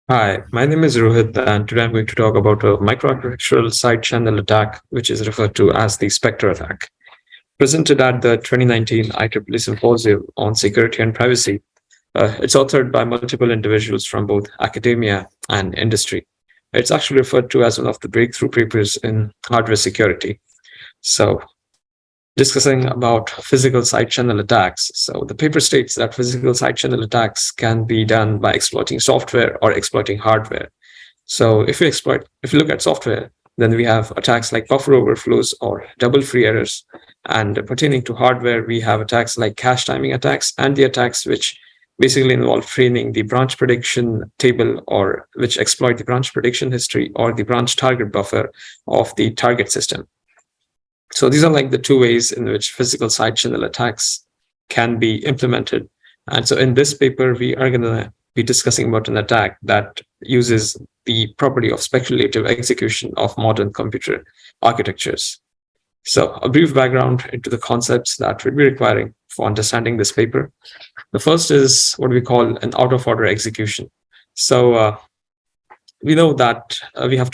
Hi, my name is Rohit, and today I'm going to talk about a microarchitectural side channel attack, which is referred to as the Spectre attack. Presented at the 2019 IEEE Symposium on Security and Privacy, it's authored by multiple individuals from both academia and industry. It's actually referred to as one of the breakthrough papers in hardware security. So, discussing about physical side channel attacks. So the paper states that physical side channel attacks can be done by exploiting software or exploiting hardware. So if we look at software, then we have attacks like buffer overflows or double free errors. And pertaining to hardware, we have attacks like cache timing attacks and the attacks which basically involve training the branch prediction table or which exploit the branch prediction history or the branch target buffer of the target system. So these are like the two ways in which physical side channel attacks can be implemented. And so in this paper, we are going to be discussing about an attack that uses the property of speculative execution of modern computer architectures. So a brief background into the concepts that we'll be requiring for understanding this paper. The first is what we call an out-of-order execution. So we know that we have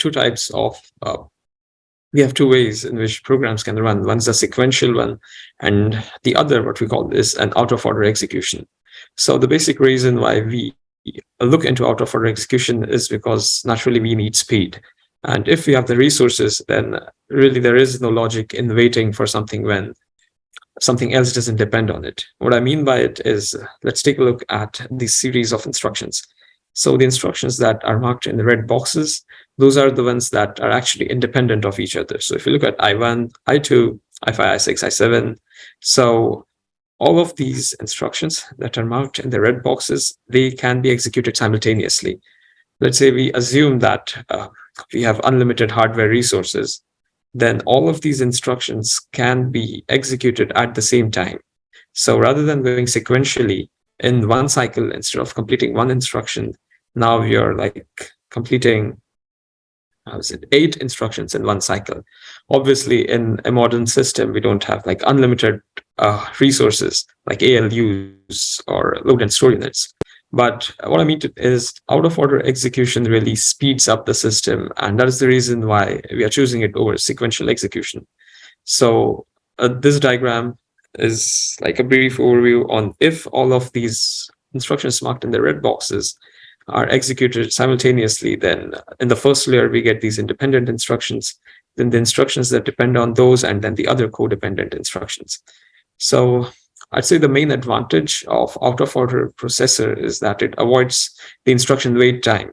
two ways in which programs can run. One's a sequential one, and the other, what we call, is an out of order execution. So the basic reason why we look into out of order execution is because naturally we need speed. And if we have the resources, then really there is no logic in waiting for something when something else doesn't depend on it. What I mean by it is, let's take a look at the series of instructions. So the instructions that are marked in the red boxes, those are the ones that are actually independent of each other. So if you look at I1, I2, I5, I6, I7, so all of these instructions that are marked in the red boxes, they can be executed simultaneously. Let's say we assume that we have unlimited hardware resources, then all of these instructions can be executed at the same time. So rather than going sequentially in one cycle, instead of completing one instruction, now you're like completing 8 instructions in one cycle. Obviously, in a modern system, we don't have like unlimited resources like ALUs or load and store units. But what I mean is out of order execution really speeds up the system. And that is the reason why we are choosing it over sequential execution. So this diagram is like a brief overview on if all of these instructions marked in the red boxes are executed simultaneously, then in the first layer, we get these independent instructions, then the instructions that depend on those, and then the other codependent instructions. So I'd say the main advantage of out-of-order processor is that it avoids the instruction wait time,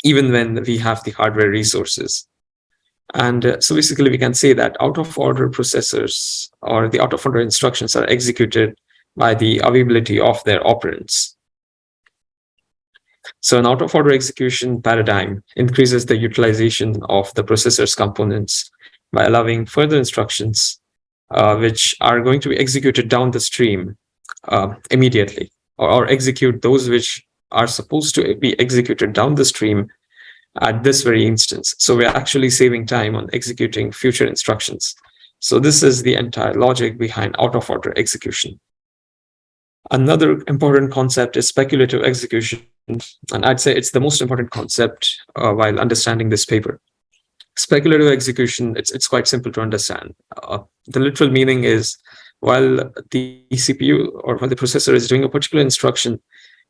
even when we have the hardware resources. And so basically, we can say that out-of-order processors or the out-of-order instructions are executed by the availability of their operands. So an out-of-order execution paradigm increases the utilization of the processor's components by allowing further instructions which are going to be executed down the stream immediately, or execute those which are supposed to be executed down the stream at this very instance. So we're actually saving time on executing future instructions. So this is the entire logic behind out-of-order execution. Another important concept is speculative execution, and I'd say it's the most important concept while understanding this paper. Speculative execution, it's quite simple to understand. The literal meaning is while the CPU or while the processor is doing a particular instruction,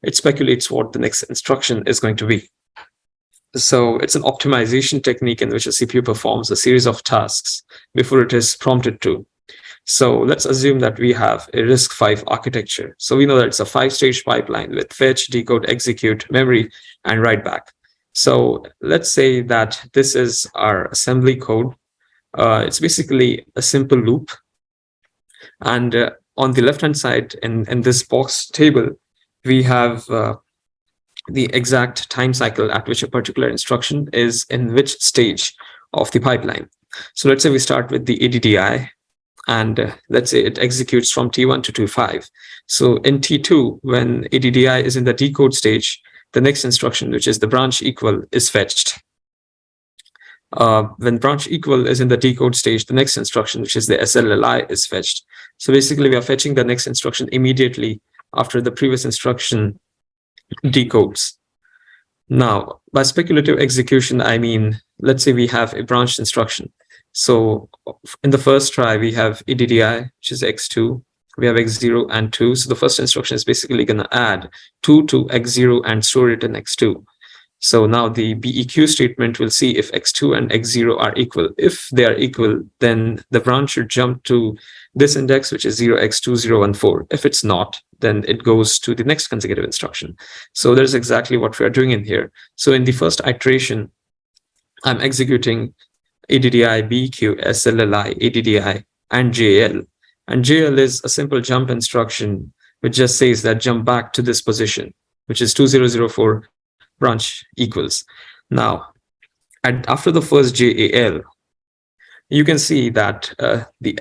it speculates what the next instruction is going to be. So it's an optimization technique in which a CPU performs a series of tasks before it is prompted to. So let's assume that we have a RISC-V architecture. So we know that it's a 5-stage pipeline with fetch, decode, execute, memory, and write back. So let's say that this is our assembly code. It's basically a simple loop. And on the left-hand side in this box table, we have the exact time cycle at which a particular instruction is in which stage of the pipeline. So let's say we start with the ADDI, and let's say it executes from T1 to T5. So in T2, when ADDI is in the decode stage, the next instruction, which is the branch equal, is fetched. When branch equal is in the decode stage, the next instruction, which is the SLLI, is fetched. So basically, we are fetching the next instruction immediately after the previous instruction decodes. Now, by speculative execution, I mean, let's say we have a branched instruction. So in the first try, we have ADDI, which is x2. We have x0 and 2. So the first instruction is basically going to add 2 to x0 and store it in x2. So now the BEQ statement will see if x2 and x0 are equal. If they are equal, then the branch should jump to this index, which is 0x2014. If it's not, then it goes to the next consecutive instruction. So there's exactly what we are doing in here. So in the first iteration, I'm executing ADDI, BEQ, SLLI, ADDI, and JL. And JL is a simple jump instruction which just says that jump back to this position, which is 2004 branch equals. Now, after the first JAL, you can see that the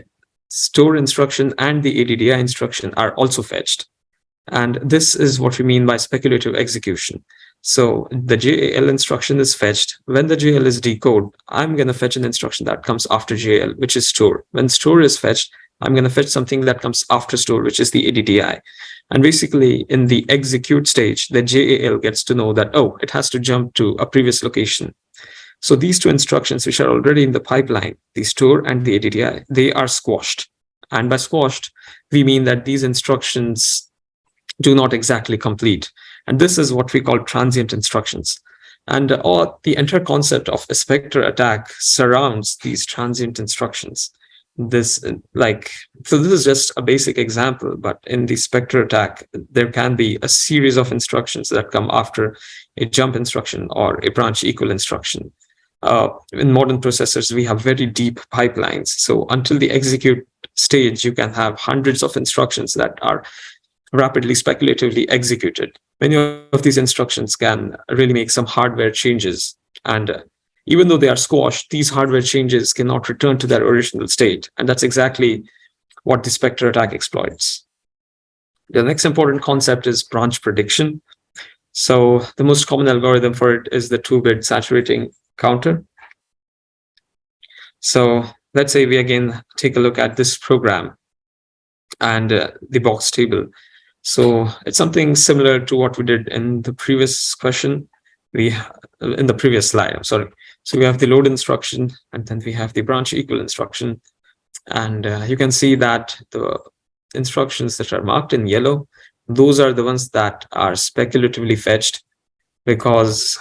store instruction and the ADDI instruction are also fetched. And this is what we mean by speculative execution. So the JAL instruction is fetched. When the JL is decoded, I'm going to fetch an instruction that comes after JL, which is store. When store is fetched, I'm going to fetch something that comes after store, which is the ADDI. And basically, in the execute stage, the JAL gets to know that, oh, it has to jump to a previous location. So these two instructions, which are already in the pipeline, the store and the ADDI, they are squashed. And by squashed, we mean that these instructions do not exactly complete. And this is what we call transient instructions. And the entire concept of a Spectre attack surrounds these transient instructions. So this is just a basic example, but in the Spectre attack, there can be a series of instructions that come after a jump instruction or a branch equal instruction. In modern processors, we have very deep pipelines. So until the execute stage, you can have hundreds of instructions that are rapidly speculatively executed. Many of these instructions can really make some hardware changes. And even though they are squashed, these hardware changes cannot return to their original state. And that's exactly what the Spectre attack exploits. The next important concept is branch prediction. So the most common algorithm for it is the 2-bit saturating counter. So let's say we again take a look at this program and the box table. So it's something similar to what we did in the previous question. In the previous slide, I'm sorry. So we have the load instruction, and then we have the branch equal instruction. And you can see that the instructions that are marked in yellow, those are the ones that are speculatively fetched, because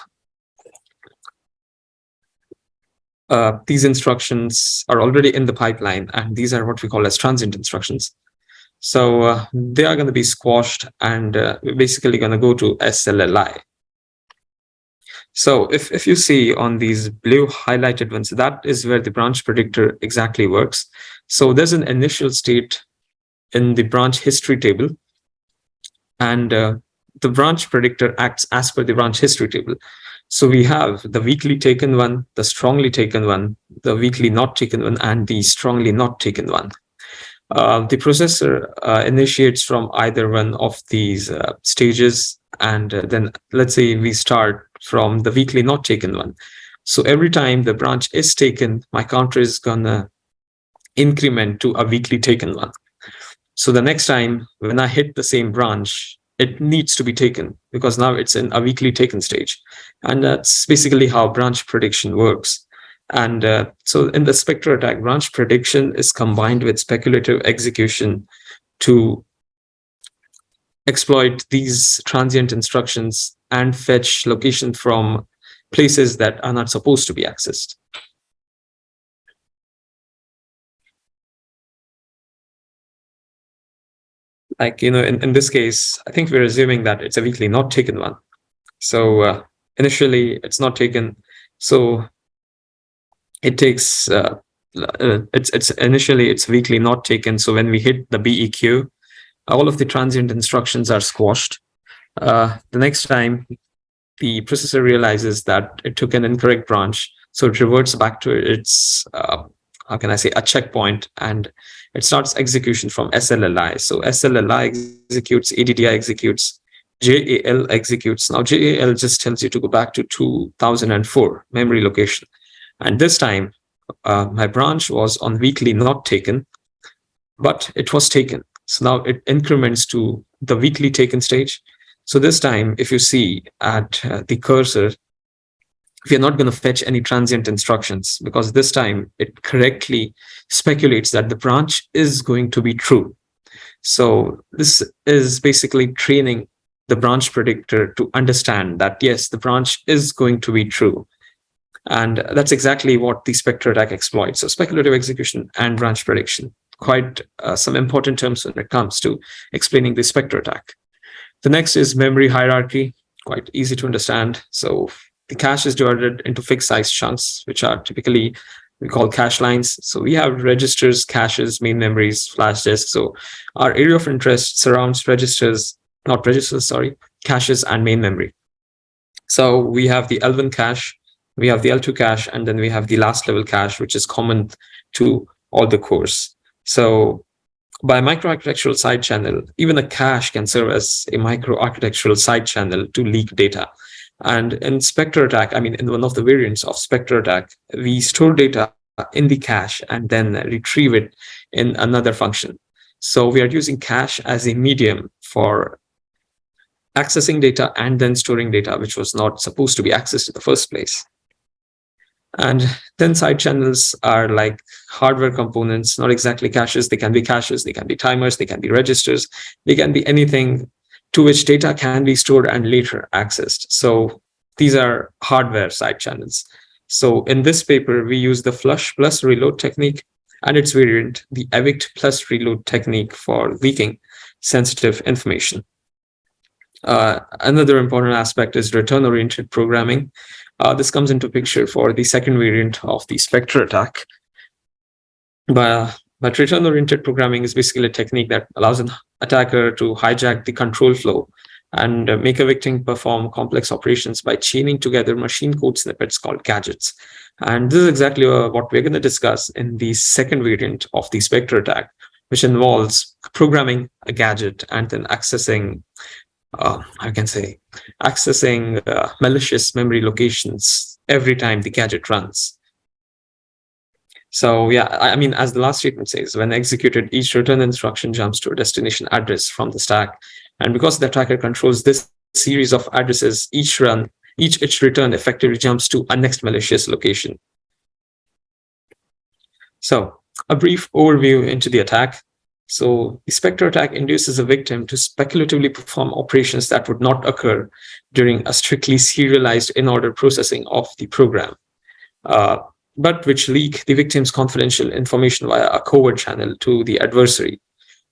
these instructions are already in the pipeline, and these are what we call as transient instructions. So they are going to be squashed, and we're basically going to go to SLLI. So if you see on these blue highlighted ones, that is where the branch predictor exactly works. So there's an initial state in the branch history table, and the branch predictor acts as per the branch history table. So we have the weakly taken one, the strongly taken one, the weakly not taken one, and the strongly not taken one. The processor initiates from either one of these stages, and then let's say we start from the weakly not taken one. So every time the branch is taken, my counter is gonna increment to a weakly taken one. So the next time when I hit the same branch, it needs to be taken, because now it's in a weakly taken stage. And that's basically how branch prediction works. And so in the Spectre attack, branch prediction is combined with speculative execution to exploit these transient instructions and fetch location from places that are not supposed to be accessed. Like, in this case, I think we're assuming that it's a weakly not taken one. So initially it's not taken. So it takes, it's initially it's weakly not taken. So when we hit the BEQ, all of the transient instructions are squashed. The next time the processor realizes that it took an incorrect branch, so it reverts back to its, how can I say, a checkpoint, and it starts execution from SLLI. So SLLI executes, ADDI executes, JAL executes. Now JAL just tells you to go back to 2004 memory location. And this time, my branch was on weakly not taken, but it was taken. So now it increments to the weakly taken stage. So this time, if you see at the cursor, we are not going to fetch any transient instructions, because this time it correctly speculates that the branch is going to be true. So this is basically training the branch predictor to understand that, yes, the branch is going to be true. And that's exactly what the Spectre attack exploits. So speculative execution and branch prediction, quite some important terms when it comes to explaining the Spectre attack. The next is memory hierarchy, quite easy to understand. So the cache is divided into fixed size chunks, which are typically we call cache lines. So we have registers, caches, main memories, flash disks. So our area of interest surrounds caches and main memory. So we have the L1 cache, we have the L2 cache, and then we have the last level cache, which is common to all the cores. So by microarchitectural side channel, even a cache can serve as a microarchitectural side channel to leak data. And in Spectre attack, I mean, in one of the variants of Spectre attack, we store data in the cache and then retrieve it in another function. So we are using cache as a medium for accessing data and then storing data, which was not supposed to be accessed in the first place. And then side channels are like hardware components, not exactly caches. They can be caches, they can be timers, they can be registers, they can be anything to which data can be stored and later accessed. So these are hardware side channels. So in this paper, we use the flush plus reload technique and its variant, the evict plus reload technique, for leaking sensitive information. Another important aspect is return-oriented programming. This comes into picture for the second variant of the Spectre attack. But return-oriented programming is basically a technique that allows an attacker to hijack the control flow and make a victim perform complex operations by chaining together machine code snippets called gadgets. And this is exactly what we're going to discuss in the second variant of the Spectre attack, which involves programming a gadget and then accessing malicious memory locations every time the gadget runs. So yeah, I mean, as the last statement says, when executed, each return instruction jumps to a destination address from the stack. And because the attacker controls this series of addresses, each return effectively jumps to a next malicious location. So a brief overview into the attack. So the Spectre attack induces a victim to speculatively perform operations that would not occur during a strictly serialized in-order processing of the program, but which leak the victim's confidential information via a covert channel to the adversary.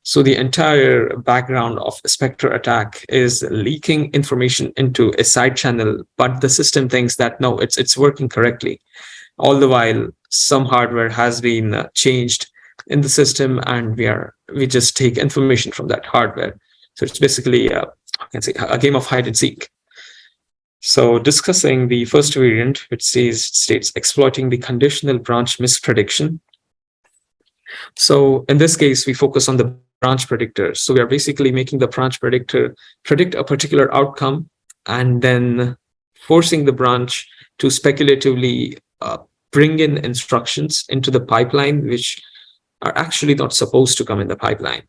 So the entire background of a Spectre attack is leaking information into a side channel, but the system thinks that no, it's working correctly. All the while, some hardware has been changed in the system, and we just take information from that hardware. So it's basically a game of hide and seek. So discussing the first variant, which states exploiting the conditional branch misprediction. So in this case, we focus on the branch predictor. So we are basically making the branch predictor predict a particular outcome and then forcing the branch to speculatively bring in instructions into the pipeline, which are actually not supposed to come in the pipeline.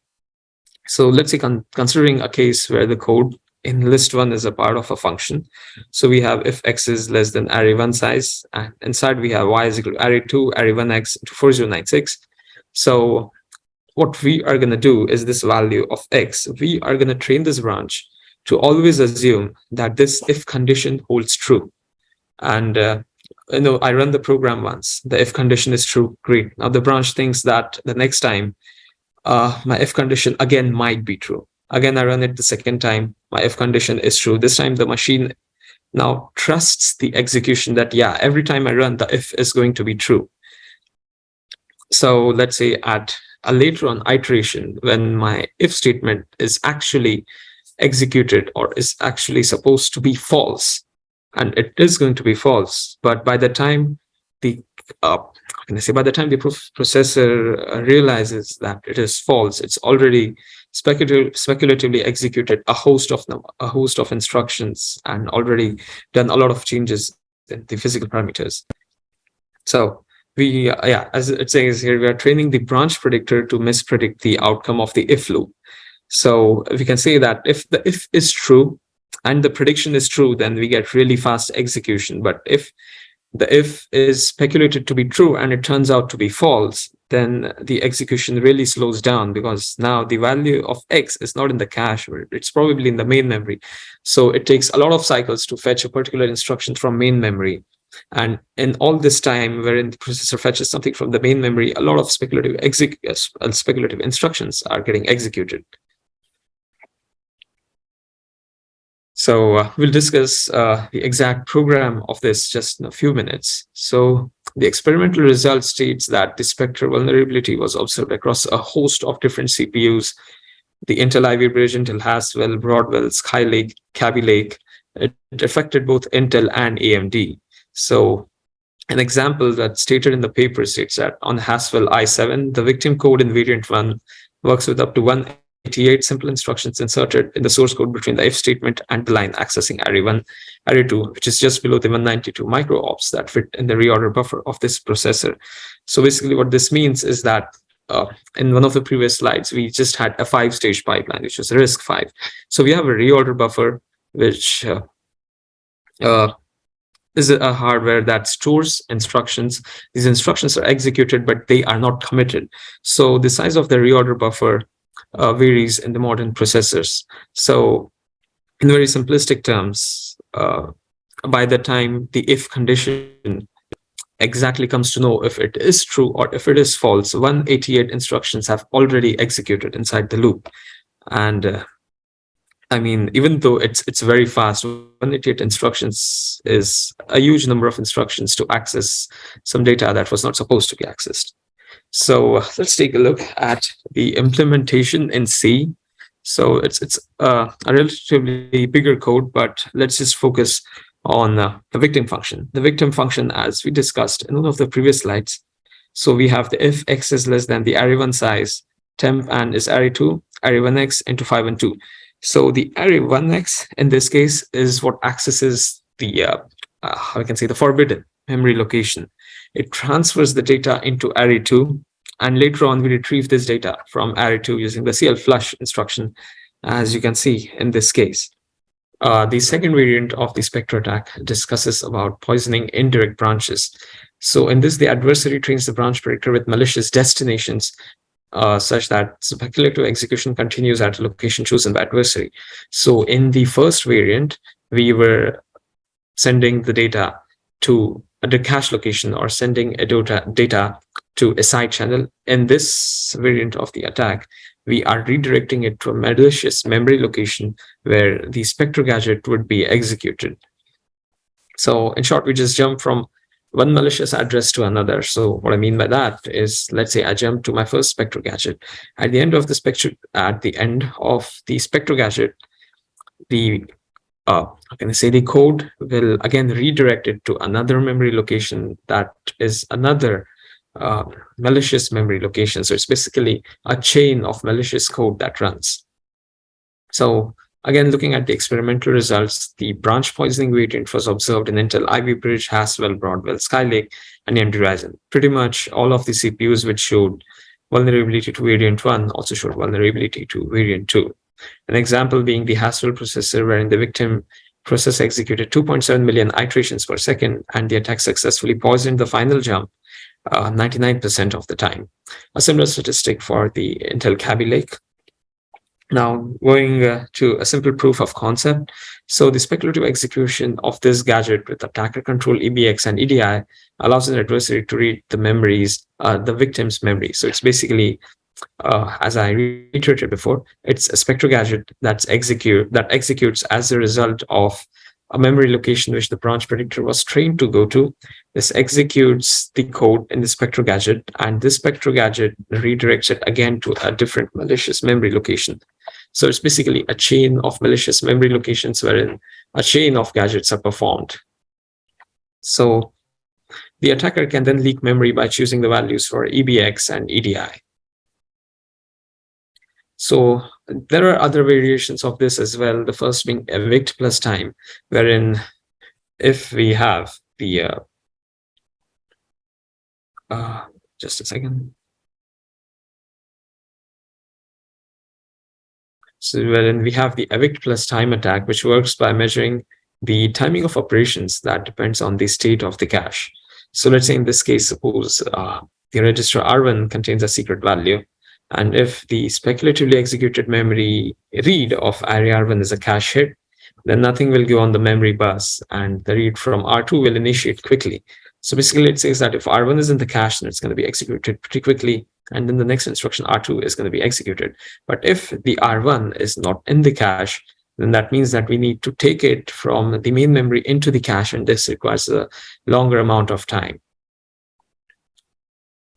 So let's say considering a case where the code in list 1 is a part of a function. So we have if x is less than array 1 size, and inside we have y is equal to array 2, array 1x into 4096. So what we are going to do is this value of x, we are going to train this branch to always assume that this if condition holds true. And I run the program once, the if condition is true, great. Now the branch thinks that the next time my if condition again might be true. Again, I run it the second time, my if condition is true. This time the machine now trusts the execution that, yeah, every time I run, the if is going to be true. So let's say at a later on iteration, when my if statement is actually executed or is actually supposed to be false, and it is going to be false, but by the time the processor realizes that it is false, it's already speculatively executed a host of instructions and already done a lot of changes in the physical parameters. So we, as it says here, we are training the branch predictor to mispredict the outcome of the if loop. So we can say that if the if is true, and the prediction is true, then we get really fast execution. But if the if is speculated to be true and it turns out to be false, then the execution really slows down, because now the value of X is not in the cache, or it's probably in the main memory. So it takes a lot of cycles to fetch a particular instruction from main memory. And in all this time wherein the processor fetches something from the main memory, a lot of speculative instructions are getting executed. So we'll discuss the exact program of this just in a few minutes. So the experimental result states that the Spectre vulnerability was observed across a host of different CPUs: the Intel Ivy Bridge, Intel Haswell, Broadwell, Skylake, Kaby Lake. It affected both Intel and AMD. So an example that's stated in the paper states that on Haswell i7, the victim code in variant 1 works with up to 188 simple instructions inserted in the source code between the if statement and the line accessing array 1, array 2, which is just below the 192 micro-ops that fit in the reorder buffer of this processor. So basically what this means is that in one of the previous slides, we just had a 5-stage pipeline, which was RISC-V. So we have a reorder buffer, which is a hardware that stores instructions. These instructions are executed, but they are not committed. So the size of the reorder buffer varies in the modern processors. So in very simplistic terms, by the time the if condition exactly comes to know if it is true or if it is false, 188 instructions have already executed inside the loop. And I mean, even though it's very fast, 188 instructions is a huge number of instructions to access some data that was not supposed to be accessed. So let's take a look at the implementation in C. So it's a relatively bigger code, but let's just focus on the victim function. The victim function, as we discussed in one of the previous slides. So we have the if X is less than the array1 size, temp and is array2, array1x into 5 and 2. So the array1x in this case is what accesses the, how I can say, the forbidden memory location. It transfers the data into array2, and later on we retrieve this data from array2 using the CLFlush instruction, as you can see in this case. The second variant of the Spectre attack discusses about poisoning indirect branches. So in this, the adversary trains the branch predictor with malicious destinations such that speculative execution continues at a location chosen by adversary. So in the first variant, we were sending the data to the cache location or sending a data to a side channel. In this variant of the attack, we are redirecting it to a malicious memory location where the Spectre gadget would be executed. So in short, we just jump from one malicious address to another. So what I mean by that is, let's say I jump to my first Spectre gadget. At the end of the Spectre gadget, the how can I say, the code will again redirect it to another memory location that is another malicious memory location. So it's basically a chain of malicious code that runs. So again, looking at the experimental results, the branch poisoning variant was observed in Intel Ivy Bridge, Haswell, Broadwell, Skylake, and AMD Ryzen. Pretty much all of the CPUs which showed vulnerability to variant 1 also showed vulnerability to variant 2. An example being the Haswell processor, wherein the victim process executed 2.7 million iterations per second, and the attack successfully poisoned the final jump 99% of the time. A similar statistic for the Intel Kaby Lake. Now, going to a simple proof of concept. So the speculative execution of this gadget with attacker control EBX and EDI allows an adversary to read the memories, the victim's memory. So it's basically, as I reiterated before, it's a Spectre gadget that executes as a result of a memory location which the branch predictor was trained to go to. This executes the code in the Spectre gadget, and this Spectre gadget redirects it again to a different malicious memory location. So it's basically a chain of malicious memory locations wherein a chain of gadgets are performed. So the attacker can then leak memory by choosing the values for EBX and EDI. So there are other variations of this as well. The first being evict plus time, wherein if we have the just a second. So wherein we have the evict plus time attack, which works by measuring the timing of operations that depends on the state of the cache. So let's say in this case, suppose the register R1 contains a secret value. And if the speculatively executed memory read of array R1 is a cache hit, then nothing will go on the memory bus and the read from R2 will initiate quickly. So basically it says that if R1 is in the cache, then it's going to be executed pretty quickly. And then the next instruction R2 is going to be executed. But if the R1 is not in the cache, then that means that we need to take it from the main memory into the cache, and this requires a longer amount of time.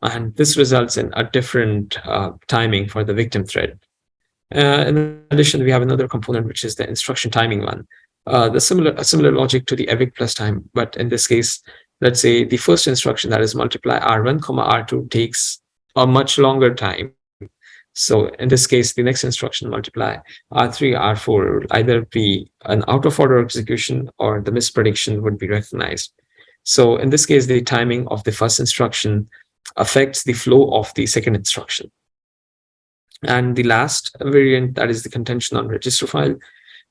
And this results in a different timing for the victim thread. In addition, we have another component, which is the instruction timing one. A similar logic to the evict plus time, but in this case, let's say the first instruction, that is multiply R1, R2, takes a much longer time. So in this case, the next instruction, multiply R3, R4, would either be an out of order execution or the misprediction would be recognized. So in this case, the timing of the first instruction affects the flow of the second instruction. And the last variant, that is the contention on register file,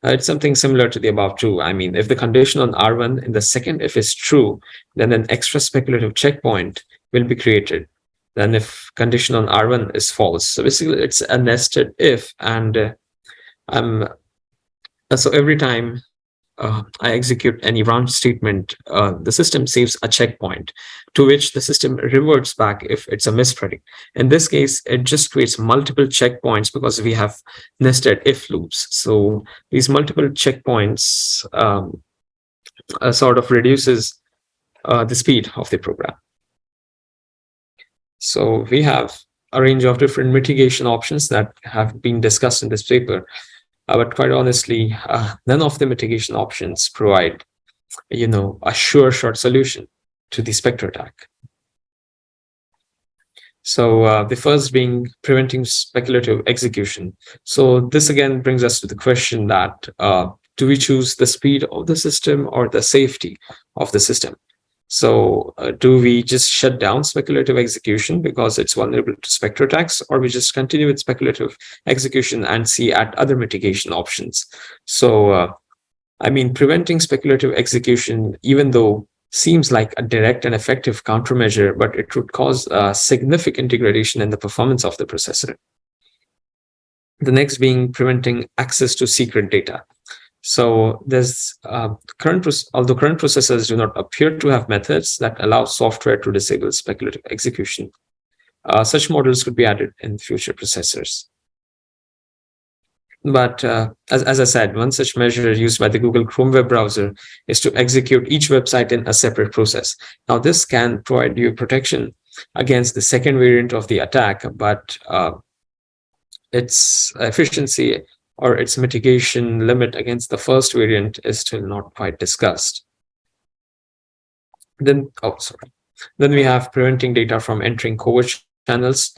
it's something similar to the above two. I mean, if the condition on R1 in the second if is true, then an extra speculative checkpoint will be created. Then if condition on R1 is false. So basically it's a nested if, and so every time I execute any branch statement, the system saves a checkpoint to which the system reverts back if it's a mispredict. In this case, it just creates multiple checkpoints because we have nested if loops. So these multiple checkpoints sort of reduces the speed of the program. So we have a range of different mitigation options that have been discussed in this paper. But quite honestly, none of the mitigation options provide, a sure shot solution to the Spectre attack. So the first being preventing speculative execution. So this again brings us to the question that do we choose the speed of the system or the safety of the system? So do we just shut down speculative execution because it's vulnerable to Spectre attacks, or we just continue with speculative execution and see at other mitigation options? So, preventing speculative execution, even though seems like a direct and effective countermeasure, but it would cause significant degradation in the performance of the processor. The next being preventing access to secret data. So there's although current processors do not appear to have methods that allow software to disable speculative execution, such models could be added in future processors. But as I said, one such measure used by the Google Chrome web browser is to execute each website in a separate process. Now, this can provide you protection against the second variant of the attack, but its efficiency or its mitigation limit against the first variant is still not quite discussed. Then we have preventing data from entering covert channels.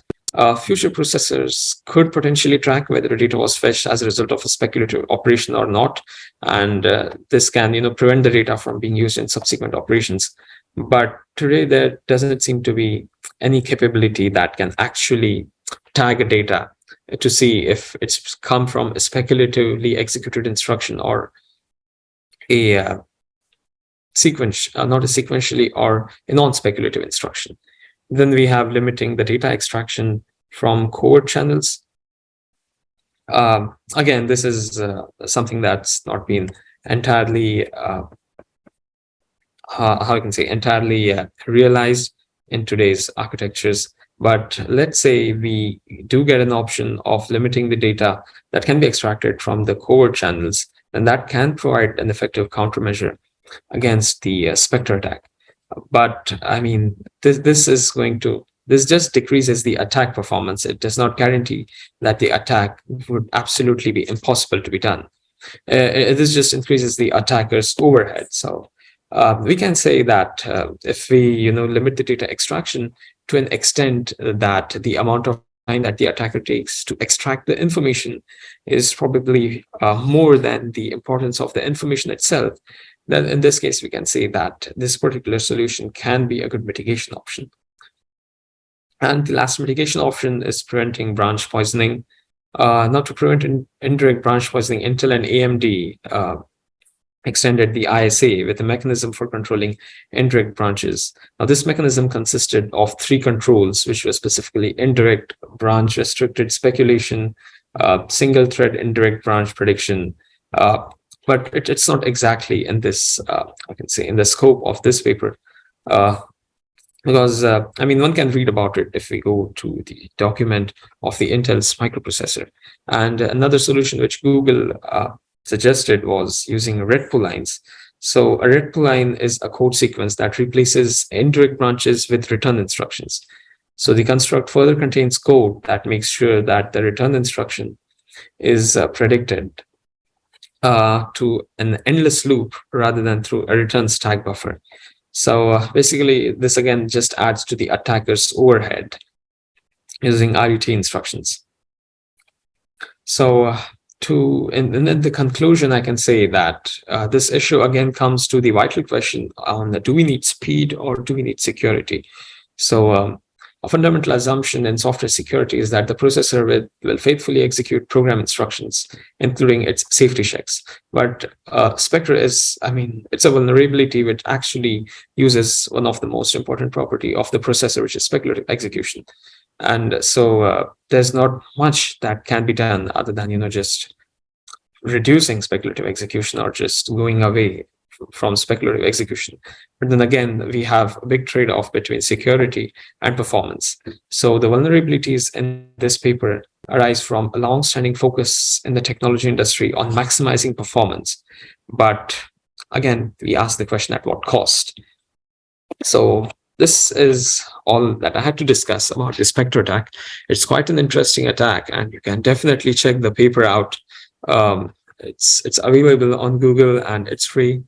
Future processors could potentially track whether the data was fetched as a result of a speculative operation or not, and this can, prevent the data from being used in subsequent operations. But today, there doesn't seem to be any capability that can actually tag data to see if it's come from a speculatively executed instruction or a sequence, not a sequentially or a non-speculative instruction. Then we have limiting the data extraction from covert channels. Again, this is something that's not been entirely, realized in today's architectures. But let's say we do get an option of limiting the data that can be extracted from the covert channels, and that can provide an effective countermeasure against the Spectre attack. But this just decreases the attack performance. It does not guarantee that the attack would absolutely be impossible to be done. This just increases the attacker's overhead. So we can say that if we limit the data extraction to an extent that the amount of time that the attacker takes to extract the information is probably more than the importance of the information itself, then in this case we can say that this particular solution can be a good mitigation option. And the last mitigation option is preventing branch poisoning. Now, to prevent indirect branch poisoning, Intel and AMD extended the ISA with a mechanism for controlling indirect branches. Now, this mechanism consisted of three controls, which were specifically indirect branch restricted speculation, single thread indirect branch prediction. But it's not exactly in this, I can say, in the scope of this paper. Because I mean, one can read about it if we go to the document of the Intel's microprocessor. And another solution which Google suggested was using red pull lines. So a red pull line is a code sequence that replaces indirect branches with return instructions. So the construct further contains code that makes sure that the return instruction is predicted to an endless loop rather than through a return stack buffer. So basically, this again just adds to the attacker's overhead using RET instructions. So in the conclusion, I can say that this issue again comes to the vital question on do we need speed or do we need security? So a fundamental assumption in software security is that the processor will faithfully execute program instructions, including its safety checks. But Spectre is, I mean, it's a vulnerability which actually uses one of the most important property of the processor, which is speculative execution. And so there's not much that can be done other than, just reducing speculative execution or just going away from speculative execution. But then again, we have a big trade-off between security and performance. So the vulnerabilities in this paper arise from a long-standing focus in the technology industry on maximizing performance. But again, we ask the question, at what cost? So this is all that I had to discuss about the Spectre attack. It's quite an interesting attack, and you can definitely check the paper out. It's available on Google and it's free.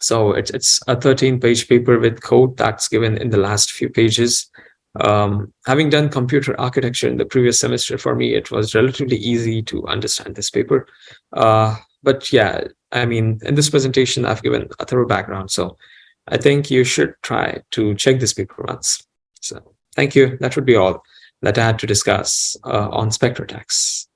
So it's a 13-page paper with code that's given in the last few pages. Having done computer architecture in the previous semester, for me, it was relatively easy to understand this paper. But yeah, I mean, in this presentation, I've given a thorough background. So I think you should try to check this paper once. So thank you. That would be all that I had to discuss on Spectre attacks.